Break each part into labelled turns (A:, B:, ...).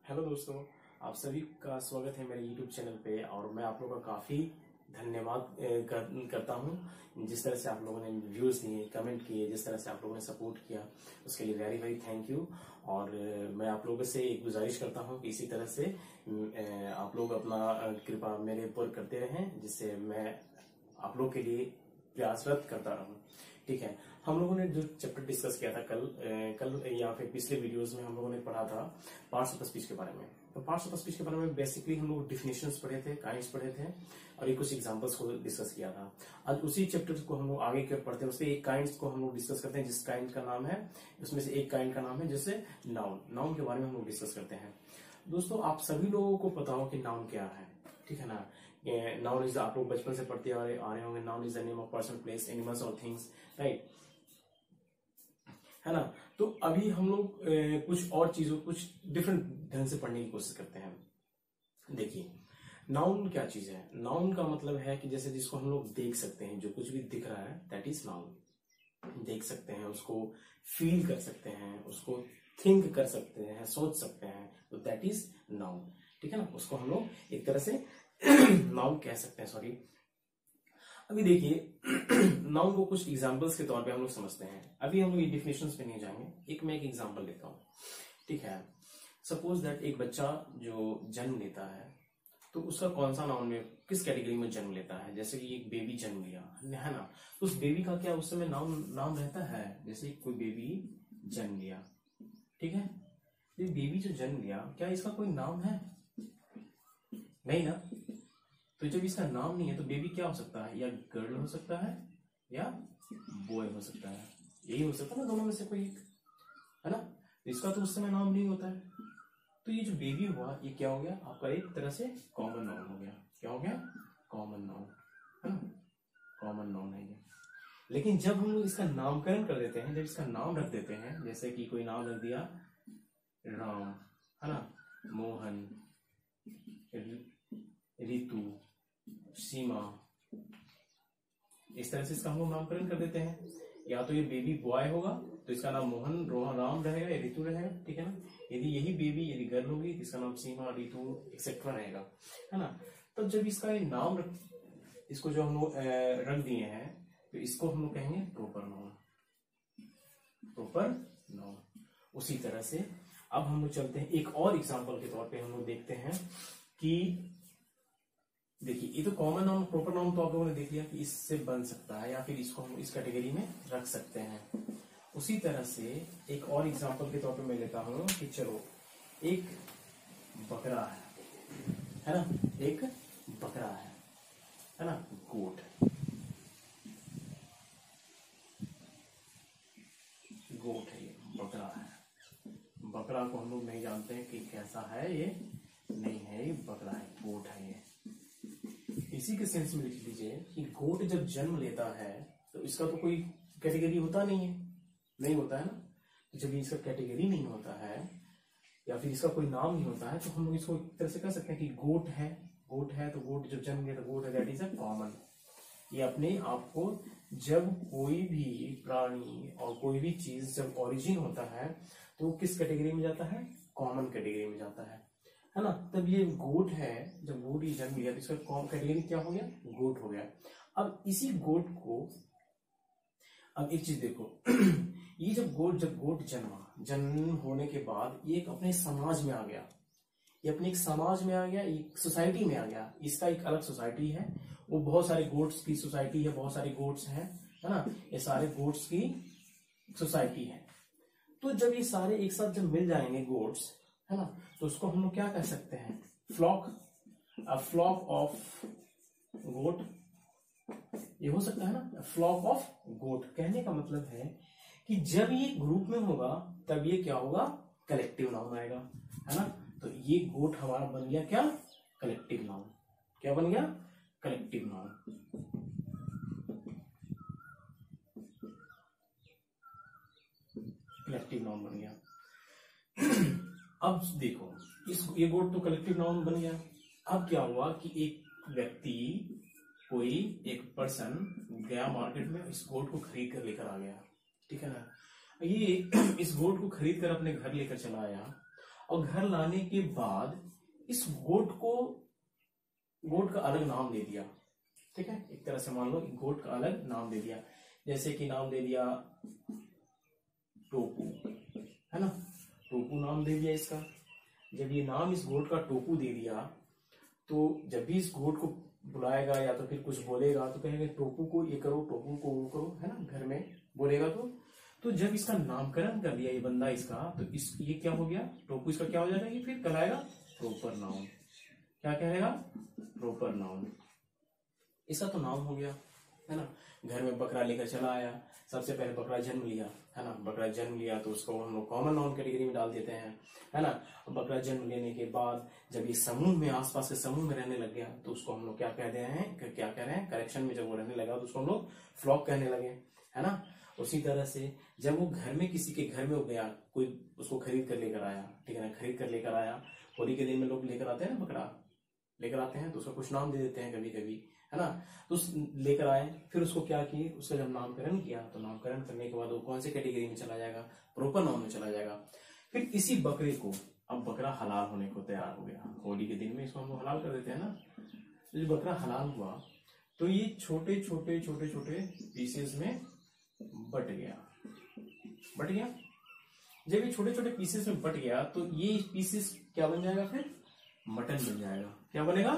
A: Hello दोस्तों, आप सभी का स्वागत है मेरे YouTube चैनल पे। और मैं आप लोगों का काफ़ी धन्यवाद करता हूँ। जिस तरह से आप लोगों ने व्यूज़ दिए, कमेंट किए, जिस तरह से आप लोगों ने सपोर्ट किया, उसके लिए वेरी वेरी थैंक यू। और मैं आप लोगों से एक गुजारिश करता हूँ कि इसी तरह से आप लोग अपना कृपा मेरे ऊपर करते रहें, जिससे मैं आप लोग के लिए प्रयासरत करता रहूँ। ठीक है, हम लोगों ने जो चैप्टर डिस्कस किया था कल या फिर पिछले वीडियोस में हम लोगों ने पढ़ा था पार्ट्स ऑफ स्पीच के बारे में। तो पार्ट्स ऑफ स्पीच के बारे में बेसिकली हम लोग डिफिनेशंस पढ़े थे, काइंड्स पढ़े थे और एक कुछ एग्जांपल्स को डिस्कस किया था। आज उसी चैप्टर को हम लोग आगे क्या पढ़ते हैं, उसके एक काइंड्स को हम लोग डिस्कस करते हैं। जिस काइंड का नाम है, उसमें से एक काइंड का नाम है जैसे नाउन के बारे में हम लोग डिस्कस करते हैं। दोस्तों, आप सभी लोगों को पता हो कि नाउन क्या है, ठीक है ना। नाउन इज, आप लोग बचपन से पढ़ते आ रहे होंगे, noun is the name of person, place, animals और थिंग्स, राइट, है ना। तो अभी हम लोग कुछ और चीजों, कुछ डिफरेंट ढंग से पढ़ने की कोशिश करते हैं। देखिए, नाउन क्या चीज है। नाउन का मतलब है कि जैसे जिसको हम लोग देख सकते हैं, जो कुछ भी दिख रहा है दैट इज नाउन। देख सकते हैं उसको, फील कर सकते हैं उसको, थिंक कर सकते हैं, सोच सकते हैं, तो दैट इज नाउन। ठीक है ना, उसको हम लोग एक तरह से नाउन कह सकते हैं। सॉरी, अभी देखिए नाउन को कुछ एग्जांपल्स के तौर पे हम लोग समझते हैं। अभी हम लोग ये डिफिनेशंस पे नहीं जाएंगे, मैं एक एग्जांपल लेता हूँ। ठीक है, सपोज दैट एक बच्चा जो जन्म लेता है तो उसका कौन सा नाउन में, किस कैटेगरी में जन्म लेता है। जैसे कि एक बेबी जन्म लिया है ना, तो उस बेबी का क्या उस समय नाम रहता है। जैसे कोई बेबी जन्म लिया, ठीक है, ये बेबी जो जन्म लिया, क्या इसका कोई नाम है? नहीं ना। तो जब इसका नाम नहीं है तो बेबी क्या हो सकता है, या गर्ल हो सकता है या बॉय हो सकता है। यही हो सकता है ना, दोनों में से कोई एक, है ना। इसका तो उस समय नाम नहीं होता है। तो ये जो बेबी हुआ, ये क्या हो गया आपका, एक तरह से कॉमन नाउन हो गया। क्या हो गया? कॉमन नाउन, है ना, कॉमन नाउन है ये। लेकिन जब हम लोग इसका नामकरण कर देते हैं, जब इसका नाम रख देते हैं, जैसे कि कोई नाम रख दिया राम, है ना, मोहन, रितु, सीमा, इस तरह से इसका हम लोग नामकरण कर देते हैं। या तो ये बेबी बॉय होगा तो इसका नाम मोहन, रोहन, राम रहेगा या रितु रहेगा, ठीक है ना। यदि यही बेबी यदि गर्ल होगी तो इसका नाम सीमा, रितु एक्सेट्रा रहेगा, है ना। तब जब इसका ये नाम इसको जो हम लोग रख दिए हैं, तो इसको हम लोग कहेंगे प्रॉपर नाउन, प्रॉपर नाउन। उसी तरह से अब हम लोग चलते हैं एक और एग्जाम्पल के तौर पे हम लोग देखते हैं कि देखिए, ये तो कॉमन नाउन, प्रॉपर नाउन तो आप लोगों ने देख लिया कि इससे बन सकता है या फिर इसको हम इस कैटेगरी में रख सकते हैं। उसी तरह से एक और एग्जांपल के तौर पे मैं लेता हूं कि चलो एक बकरा है ना, एक बकरा है ना, गोट, गोट है, ये बकरा है। बकरा को हम लोग नहीं जानते हैं कि कैसा है, ये नहीं है, ये बकरा है, गोट है ये। इसी के सेंस में लिख लीजिए कि गोट जब जन्म लेता है तो इसका तो कोई कैटेगरी होता नहीं है, नहीं होता है ना। तो जब इसका कैटेगरी नहीं होता है या फिर इसका कोई नाम नहीं होता है, तो हम लोग इसको एक तरह से कह सकते हैं कि गोट है। गोट है तो गोट जब जन्म लेता, गोट है, दैट इज अ कॉमन। ये अपने आप को, जब कोई भी प्राणी और कोई भी चीज जब ओरिजिन होता है तो वो किस कैटेगरी में जाता है? कॉमन कैटेगरी में जाता है ना। तब ये गोट है, जब गोट ये जन्म लिया तो इसका कैटेगरी क्या हो गया? गोट हो गया। अब इसी गोट को, अब एक चीज देखो ये जब गोट जन्म होने के बाद ये एक अपने समाज में आ गया, ये अपने एक समाज में आ गया, एक सोसाइटी में आ गया। इसका एक अलग सोसाइटी है, वो बहुत सारे गोट्स की सोसाइटी है, बहुत सारे गोट्स हैं, है ना, ये सारे गोट्स की सोसाइटी है। तो जब ये सारे एक साथ जब मिल जाएंगे गोट्स, है ना, तो उसको हम लोग क्या कह सकते हैं? Flock, a flock of goat, ये हो सकता है ना, फ्लॉक ऑफ गोट। कहने का मतलब है कि जब ये ग्रुप में होगा तब ये क्या होगा? कलेक्टिव नाउन आएगा, है ना। तो ये गोट हमारा बन गया क्या? Collective noun. क्या बन गया? Collective noun. कलेक्टिव नाउन बन गया। अब देखो, ये गोट तो कलेक्टिव नाउन बन गया। अब क्या हुआ कि एक व्यक्ति, कोई एक पर्सन गया मार्केट में, इस गोट को खरीद कर लेकर आ गया, ठीक है ना। ये इस गोट को खरीद कर अपने घर लेकर चला आया। और घर लाने के बाद इस गोट का अलग नाम दे दिया। ठीक है, एक तरह से मान लो गोट का अलग नाम दे दिया, जैसे कि नाम दे दिया टोकू, है ना, टोकू नाम दे दिया इसका। जब ये नाम इस गोट का टोकू दे दिया, तो जब भी इस गोट को बुलाएगा या तो फिर कुछ बोलेगा तो कहेंगे टोकू को ये करो, टोकू को वो करो, है ना, घर में बोलेगा तो जब इसका नामकरण कर दिया ये बंदा इसका, तो ये क्या हो गया, टोकू इसका क्या हो जाएगा, ये फिर कहलाएगा प्रॉपर नाउन। क्या कहेगा, प्रॉपर नाउन। इसका तो नाम हो गया, है ना। घर में बकरा लेकर चला आया, सबसे पहले बकरा जन्म लिया, है ना, बकरा जन्म लिया तो उसको हम लोग कॉमन नाउन कैटेगरी में डाल देते हैं, है ना। बकरा जन्म लेने के बाद जब ये समूह में, आसपास के समूह में रहने लग गया तो उसको हम लोग क्या कह रहे हैं, क्या कह रहे हैं, करेक्शन में जब वो रहने लगा तो उसको हम लोग फ्लॉक कहने लगे, है ना। उसी तरह से जब वो घर में किसी के घर में हो गया, कोई उसको खरीद कर लेकर आया, ठीक है ना, खरीद कर लेकर आया, होली के दिन में लोग लेकर आते हैं ना, बकरा लेकर आते हैं तो उसका कुछ नाम दे देते हैं कभी कभी, है ना। तो लेकर आए, फिर उसको क्या किए, उसका जब नामकरण किया तो नामकरण करने के बाद वो कौन से कैटेगरी में चला जाएगा, प्रॉपर नाउन में चला जाएगा। फिर इसी बकरे को, अब बकरा हलाल होने को तैयार हो गया, होली के दिन में इसको हम लोग हलाल कर देते हैं ना। तो जब बकरा हलाल हुआ तो ये छोटे छोटे छोटे छोटे पीसेस में बट गया। जब ये छोटे छोटे पीसेस में बट गया तो ये पीसेस क्या बन जाएगा, फिर मटन बन जाएगा। क्या बनेगा,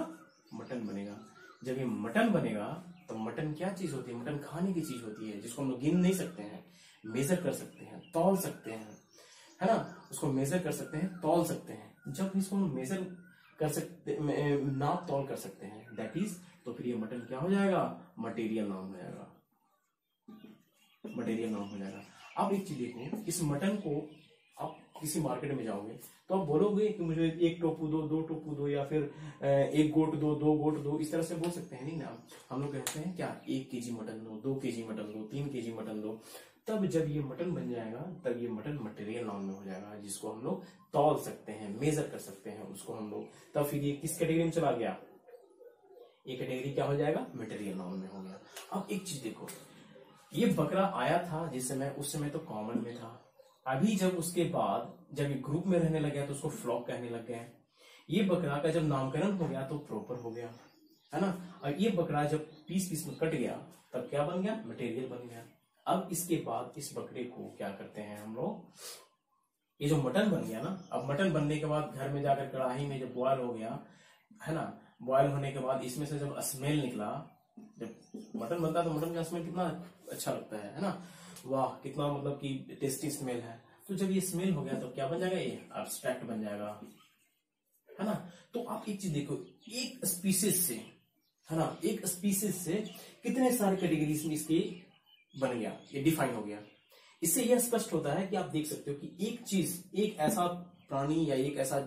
A: मटन बनेगा। जब ये मटन बनेगा तो मटन क्या चीज होती है, मटन खाने की चीज होती है जिसको हम लोग गिन नहीं सकते हैं, मेजर कर सकते हैं, तौल सकते हैं, है ना, उसको मेजर कर सकते हैं, तौल सकते हैं। जब इसको हम मेजर कर सकते, नाप तौल कर सकते हैं, दैट इज, तो फिर ये मटन क्या हो जाएगा, मटेरियल नाउन हो जाएगा, मटेरियल नाउन हो जाएगा। अब एक चीज देखो, इस मटन को आप किसी मार्केट में जाओगे तो आप बोलोगे कि मुझे एक टोपू दो, दो टोपू दो, या फिर एक गोट दो, दो गोट दो, इस तरह से बोल सकते हैं नहीं ना। हम लोग कहते हैं क्या, 1 kg मटन दो, 2 kg मटन दो, 3 kg मटन दो। तब जब ये मटन बन जाएगा तब ये मटन मटेरियल नाउन में हो जाएगा, जिसको हम लोग तौल सकते हैं, मेजर कर सकते हैं उसको हम लोग। तब फिर ये किस कैटेगरी में चला गया, ये कैटेगरी क्या हो जाएगा, मटेरियल नाउन में हो गया। अब एक चीज देखो, ये बकरा आया था जिस समय, उस समय तो कॉमन में था। अभी जब उसके बाद जब ये ग्रुप में रहने लग गया तो उसको फ्लॉक कहने लग गए। ये बकरा का जब नामकरण हो गया तो प्रॉपर हो गया, है ना। और ये बकरा जब पीस पीस में कट गया तब क्या बन गया, मटेरियल बन गया। अब इसके बाद इस बकरे को क्या करते हैं हम लोग, ये जो मटन बन गया ना, अब मटन बनने के बाद घर में जाकर कढ़ाई में जब बॉयल हो गया, है ना, बॉयल होने के बाद इसमें से जब स्मेल निकला, जब मटन बनता है तो मटन का स्मेल कितना अच्छा लगता है ना, वाह कितना मतलब कि टेस्टी स्मेल है। तो जब ये स्मेल हो गया तो क्या बन जाएगा, ये एब्स्ट्रैक्ट बन जाएगा, है ना। तो आप एक चीज देखो, एक स्पीसीज से, है ना, एक स्पीसीज से कितने सारे कैटेगरीज में इसके बन गया, ये डिफाइन हो गया। इससे यह स्पष्ट होता है कि आप देख सकते हो कि एक चीज, एक ऐसा प्राणी या एक ऐसा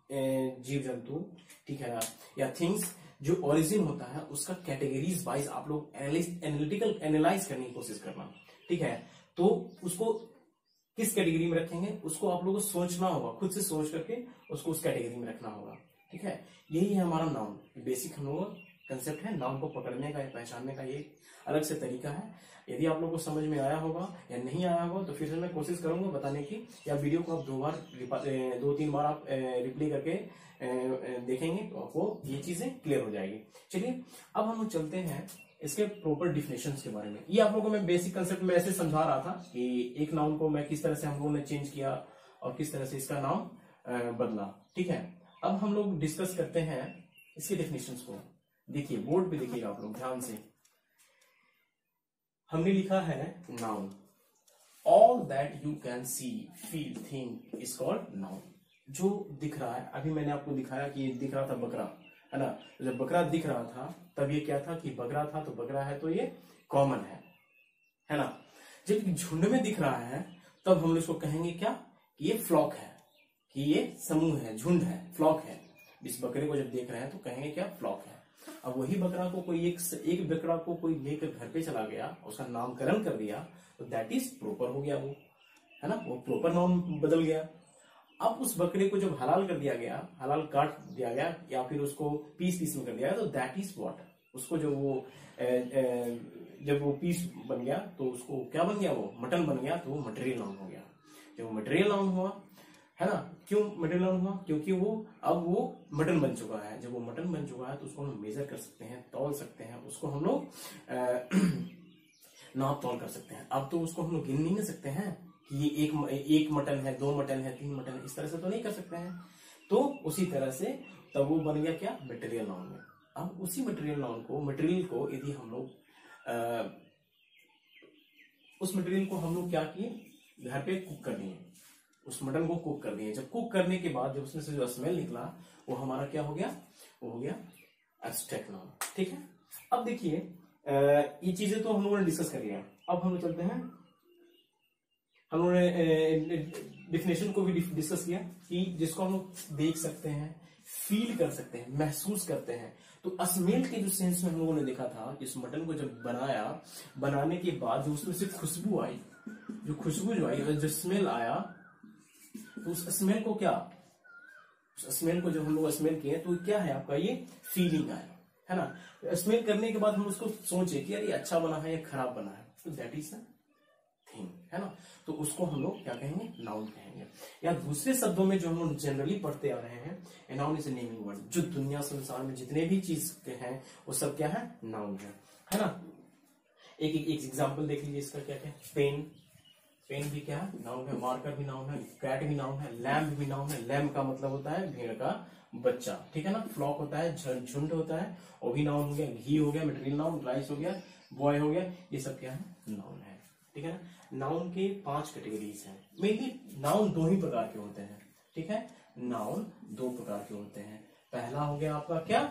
A: जीव जंतु, ठीक है ना, या थिंग्स जो ओरिजिन होता है उसका कैटेगरीज वाइज आप लोग एनालिटिकल एनालाइज करने की कोशिश करना, ठीक है। तो उसको किस कैटेगरी में रखेंगे, उसको आप लोगों को सोचना होगा, खुद से सोच करके उसको उस कैटेगरी में रखना होगा, ठीक है। यही है हमारा नाउन, बेसिक हम लोगों का कंसेप्ट है नाउन को पकड़ने का या पहचानने का, ये अलग से तरीका है। यदि आप लोगों को समझ में आया होगा या नहीं आया होगा तो फिर से मैं कोशिश करूंगा बताने की, या वीडियो को आप 2-3 बार आप रिप्ले करके देखेंगे तो आपको ये चीजें क्लियर हो जाएगी। चलिए अब हम लोग चलते हैं इसके प्रॉपर डिफिनेशंस के बारे में। ये आप लोगों को मैं बेसिक कंसेप्ट में ऐसे समझा रहा था कि एक नाउन को मैं किस तरह से हम लोगों ने चेंज किया और किस तरह से इसका नाम बदला, ठीक है। अब हम लोग डिस्कस करते हैं इसके डेफिनेशंस को। देखिए बोर्ड पे देखिएगा आप लोग ध्यान से, हमने लिखा है noun, all that you can C feel think is called noun. जो दिख रहा है, अभी मैंने आपको दिखाया कि दिख रहा था बकरा, है ना। जब बकरा दिख रहा था तब ये क्या था कि बकरा था, तो बकरा है तो ये कॉमन है ना। जब झुंड में दिख रहा है तब हम लोग इसको कहेंगे क्या, कि ये फ्लॉक है, कि ये समूह है, झुंड है, फ्लॉक है। इस बकरे को जब देख रहे हैं तो कहेंगे क्या, फ्लॉक है। अब वही बकरा को कोई एक बकरा को कोई लेकर घर पे चला गया, उसका नामकरण कर दिया तो दैट इज प्रॉपर हो गया, वो है ना, वो प्रॉपर नाम बदल गया। अब उस बकरे को जब हलाल कर दिया गया, हलाल काट दिया गया या फिर उसको पीस पीस में कर दिया गया, तो दैट इज व्हाट, उसको जो वो जब वो पीस बन गया तो उसको क्या बन गया, वो मटन बन गया, तो वो मटेरियल नाउन हो गया। जब वो मटेरियल नाउन हुआ है ना। क्यों मटेरियल नाउन हुआ? क्योंकि अब वो मटन बन चुका है। जब वो मटन बन चुका है तो उसको हम मेजर कर सकते हैं, तौल सकते हैं, उसको हम लोग नाप तौल कर सकते हैं। अब तो उसको हम लोग गिन नहीं सकते हैं कि ये एक मटन है, 2 मटन है, 3 मटन है, इस तरह से तो नहीं कर सकते हैं। तो उसी तरह से तब वो बन गया क्या? मटेरियल नाउन में। अब उसी मटेरियल को यदि हम लोग उस मटेरियल को हम लोग क्या किए? घर पे कुक कर दिए, उस मटन को कुक कर दिए। जब कुक करने के बाद जब उसमें से जो स्मेल निकला वो हमारा क्या हो गया? वो हो गया एब्स्ट्रैक्ट नाउन। ठीक है। अब देखिए ये चीजें तो हम लोगों ने डिस्कस कर लिया। अब हम लोग चलते हैं, हम लोगों ने डिफिनेशन को भी डिस्कस किया कि जिसको हम लोग देख सकते हैं, फील कर सकते हैं, महसूस करते हैं। तो स्मेल के जो सेंस में हम लोगों ने देखा था कि इस मटन को जब बनाने के बाद जो उसमें से खुशबू आई, जो स्मेल आया, तो उस स्मेल को क्या, उस स्मेल को जब हम लोग स्मेल किए तो क्या है आपका? ये फीलिंग आया, है ना। स्मेल करने के बाद हम उसको सोचे कि यार ये अच्छा बना है या खराब बना है, तो दैट इज द थिंग, है ना। तो उसको हम लोग क्या कहेंगे? नाउन कहेंगे। या दूसरे शब्दों में जो हम लोग जनरली पढ़ते आ रहे हैं, a noun is a naming word. जो दुनिया संसार में जितने भी चीज हैं वो सब क्या है? नाउन है ना। एक एग्जाम्पल देख लीजिए इसका। क्या क्या? पेन भी क्या है? नाउन है। मार्कर भी नाउन है। कैट भी नाउन है। लैम्प भी नाउन है। लैम्प का मतलब होता है भेड़ का बच्चा, ठीक है ना। फ्लॉक होता है, झुंड होता है, वो भी नाउन हो गया। घी हो गया, मटेरियल नाउन। राइस हो गया, बॉय हो गया, ये सब क्या है? नाउन है, ठीक है ना। नाउन के 5 कैटेगरीज हैं। मेनली नाउन 2 ही प्रकार के होते हैं, ठीक है। नाउन 2 प्रकार के होते हैं। पहला हो गया आपका क्या?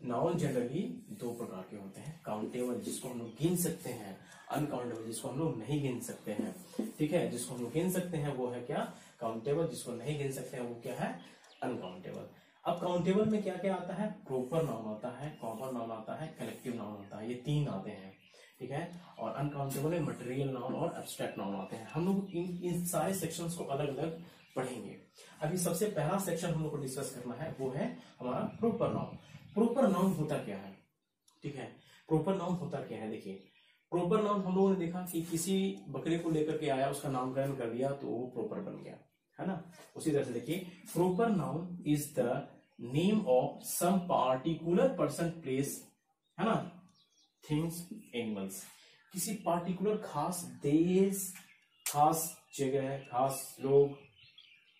A: नाउन जनरली 2 प्रकार के होते हैं। काउंटेबल, जिसको हम लोग गिन सकते हैं। अनकाउंटेबल, जिसको हम लोग नहीं गिन सकते हैं, ठीक है। जिसको हम लोग गिन सकते हैं वो है क्या? काउंटेबल। जिसको नहीं गिन सकते हैं वो क्या है? अनकाउंटेबल। अब काउंटेबल में क्या क्या आता है? प्रॉपर नाउन आता है, कॉमन नाउन आता है, कलेक्टिव नाउन आता है। ये 3 आते हैं, ठीक है। और अनकाउंटेबल में मटेरियल नाउन और एब्स्ट्रैक्ट नाउन आते हैं। हम लोग इन सारे सेक्शंस को अलग अलग पढ़ेंगे। अभी सबसे पहला सेक्शन हम लोग को डिस्कस करना है वो है हमारा प्रॉपर नाउन। प्रॉपर नाउन होता क्या है? ठीक है, प्रॉपर नाउन होता क्या है? देखिए, प्रॉपर नाउन हम लोगों ने देखा कि किसी बकरे को लेकर के आया, उसका नामकरण कर दिया तो वो प्रॉपर बन गया, है ना। उसी तरह से देखिए, proper noun is the name of some particular person, place, है ना, थिंग्स, एनिमल्स। किसी पार्टिकुलर खास देश, खास जगह, खास लोग,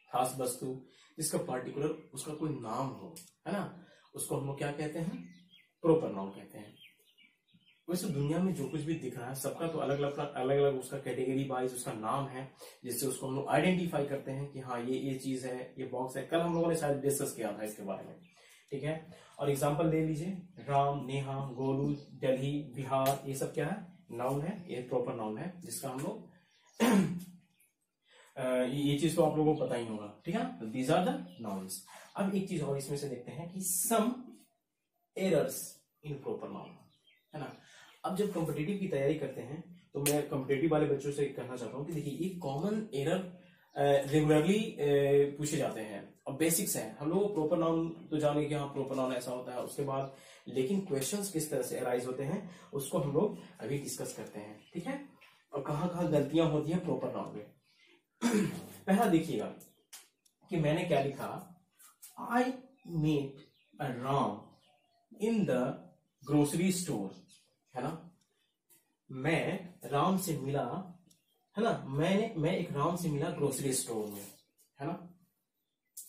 A: खास वस्तु, जिसका पार्टिकुलर उसका कोई नाम हो, है ना, उसको हम लोग क्या कहते हैं? प्रॉपर नाउन कहते हैं। वैसे दुनिया में जो कुछ भी दिख रहा है सबका तो अलग अलग उसका कैटेगरी वाइज उसका नाम है, जिससे उसको हम लोग आइडेंटिफाई करते हैं कि हाँ ये चीज है, ये बॉक्स है। कल हम लोगों ने शायद डिस्कस किया था इसके बारे में, ठीक है। और एग्जांपल ले लीजिए, राम, नेहा, गोलू, दिल्ली, बिहार, ये सब क्या है? नाउन है। ये प्रॉपर नाउन है जिसका हम लोग ये चीज तो आप लोगों को पता ही होगा, ठीक है ना। These are the nouns. अब एक चीज और इसमें से देखते हैं कि some errors in proper noun, है ना। अब जब कॉम्पिटिटिव की तैयारी करते हैं तो मैं कॉम्पिटिटिव वाले बच्चों से कहना चाहता हूं कि देखिए, ये कॉमन एरर रेगुलरली पूछे जाते हैं और बेसिक्स हैं। हम लोग प्रॉपर नाउन तो जाने कि हाँ प्रॉपर नाउन ऐसा होता है, उसके बाद लेकिन क्वेश्चंस किस तरह से अराइज होते हैं उसको हम लोग अभी डिस्कस करते हैं, ठीक है। और कहाँ कहाँ गलतियां होती हैं प्रॉपर नाउन में। पहला देखिएगा कि मैंने क्या लिखा, I met a Ram in the grocery store, है ना। मैं राम से मिला, है ना, मैं एक राम से मिला ग्रोसरी स्टोर में, है ना,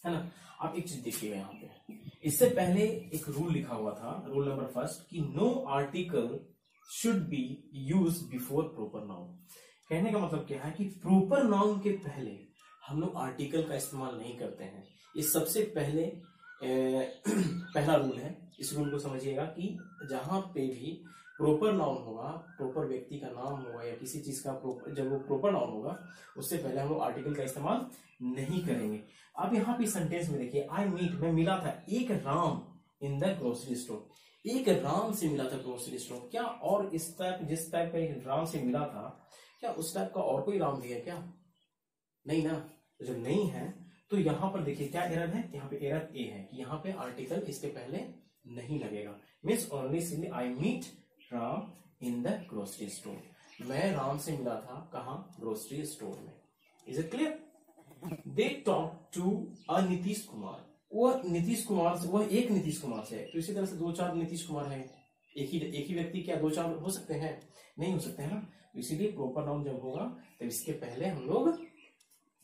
A: है ना। आप एक चीज देखिएगा यहाँ पे, इससे पहले एक रूल लिखा हुआ था, रूल नंबर 1 कि no article should be use before proper noun. कहने का मतलब क्या है कि प्रॉपर नाउन के पहले हम लोग आर्टिकल का इस्तेमाल नहीं करते हैं। ये सबसे पहले पहला रूल है। इस रूल को समझिएगा कि जहां पे भी प्रॉपर नाउन होगा, प्रॉपर व्यक्ति का नाम होगा या किसी चीज का जब वो प्रॉपर नाउन होगा उससे पहले हम लोग आर्टिकल का इस्तेमाल नहीं करेंगे। अब यहाँ पे सेंटेंस में देखिए, आई मीट, मैं मिला था एक Ram in the grocery store, एक राम से मिला था ग्रोसरी स्टोर। क्या और इस टाइप जिस टाइप का एक राम से मिला था, क्या उस टाइप का और कोई राम भी है क्या? नहीं ना। तो जब नहीं है तो यहां पर देखिए क्या एरर है, यहाँ पे एरर ए है कि यहाँ पे आर्टिकल इसके पहले नहीं लगेगा। Means only simply I meet Ram in the grocery store. मैं राम से मिला था कहाँ? ग्रोसरी स्टोर में। Is it clear? They talk to a Nitish Kumar, वह नीतीश कुमार से, वह एक नीतीश कुमार से है। तो इसी तरह से दो चार नीतीश कुमार है, एक ही व्यक्ति क्या दो चार हो सकते हैं? नहीं हो सकते हैं ना। तो इसीलिए प्रॉपर नाउन जब होगा तब इसके पहले हम लोग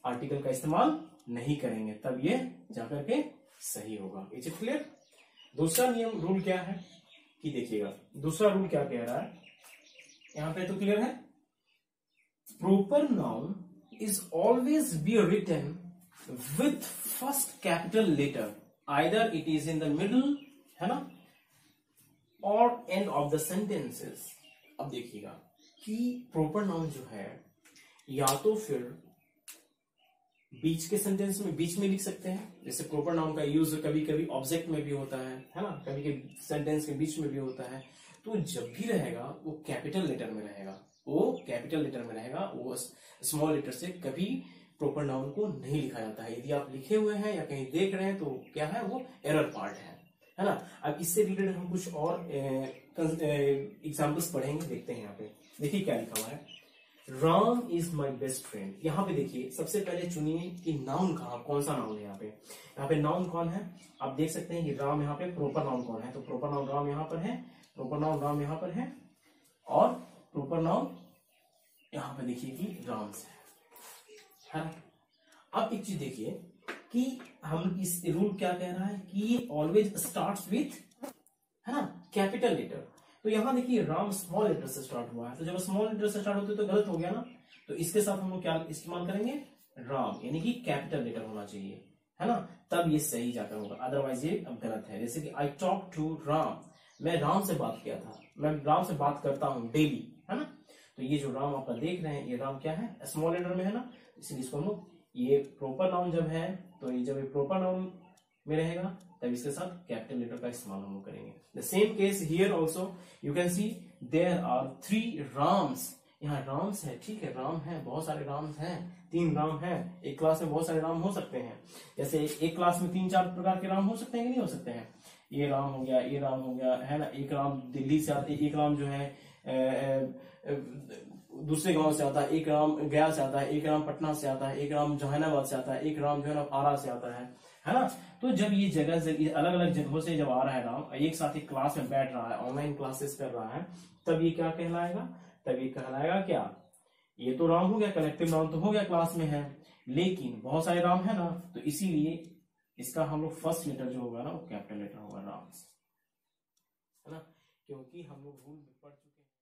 A: आर्टिकल का इस्तेमाल नहीं करेंगे, तब ये जाकर के सही होगा। Is it clear? दूसरा नियम रूल क्या है कि देखिएगा, दूसरा रूल क्या कह रहा है यहां पे, तो क्लियर है। Proper noun is always be written with first capital letter, either it is in the middle, है ना, और एंड ऑफ द सेंटेंसेस। अब देखिएगा कि प्रॉपर नाउन जो है या तो फिर बीच के सेंटेंस में, बीच में लिख सकते हैं, जैसे प्रॉपर नाउन का यूज कभी कभी ऑब्जेक्ट में भी होता है ना, कभी कभी सेंटेंस के बीच में भी होता है। तो जब भी रहेगा वो कैपिटल लेटर में रहेगा, वो कैपिटल लेटर में रहेगा, वो स्मॉल लेटर से कभी प्रॉपर नाउन को नहीं लिखा जाता है। यदि आप लिखे हुए हैं या कहीं देख रहे हैं तो क्या है, वो एरर पार्ट है ना। अब इससे रिलेटेड हम कुछ और एग्जाम्पल्स पढ़ेंगे, देखते हैं। यहाँ पे देखिए क्या लिखा हुआ है, Ram is my best friend. यहाँ पे देखिए सबसे पहले चुनिए कि नाउन कौन सा नाउन है। यहाँ पे नाउन कौन है, आप देख सकते हैं कि राम, यहाँ पे प्रॉपर नाउन कौन है, तो प्रॉपर नाउन राम यहाँ पर है, प्रॉपर नाउन राम यहाँ पर है, और प्रॉपर नाउन यहाँ पे देखिए कि राम से है। अब एक चीज देखिए कि हम इस रूल क्या कह रहा है कि ये ऑलवेज स्टार्ट्स विथ, है ना, कैपिटल लेटर। तो यहां देखिए राम स्मॉल लेटर से स्टार्ट हुआ है, तो जब स्मॉल लेटर से स्टार्ट होते तो गलत हो गया ना। तो इसके साथ हम लोग क्या इस्तेमाल करेंगे, राम, यानी कि कैपिटल लेटर होना चाहिए, है ना, तब ये सही जाकर होगा, अदरवाइज ये अब गलत है। जैसे कि आई टॉक टू राम, मैं राम से बात किया था, मैं राम से बात करता हूं डेली, है ना। तो ये जो राम आप देख रहे हैं, ये राम क्या है, स्मॉल लेटर में है ना, इसलिए इसको हम लोग, ये प्रॉपर नाउन जब है तो ये जब ये प्रॉपर नाउन में रहेगा तब इसके साथ कैपिटल लेटर का इस्तेमाल हम लोग करेंगे। The same case here also, you can see there are 3 Rams. यहाँ राम्स है, ठीक है, राम है, बहुत सारे राम्स हैं, 3 राम हैं। एक क्लास में बहुत सारे राम हो सकते हैं, जैसे एक क्लास में 3-4 प्रकार के राम हो सकते हैं कि नहीं हो सकते हैं। ये राम हो गया, ये राम हो गया, है ना। एक राम दिल्ली से आते, एक राम जो है दूसरे गांव से आता है, एक राम गया से आता है, एक राम पटना से आता है, एक राम जहानाबाद से आता है, एक राम जो है ना आरा से आता है ना। तो जब ये जगह से अलग अलग जगहों से जब आ रहा है राम, एक साथ एक क्लास में बैठ रहा है, ऑनलाइन क्लासेस कर रहा है, तब ये क्या कहलाएगा, तब ये कहलाएगा क्या, ये तो राम हो गया, कलेक्टिव नाउन तो हो गया, क्लास में है, लेकिन बहुत सारे राम है ना, तो इसीलिए इसका हम लोग फर्स्ट लेटर जो होगा ना वो कैपिटल लेटर होगा, राम, है ना, क्योंकि हम लोग रूल पढ़ चुके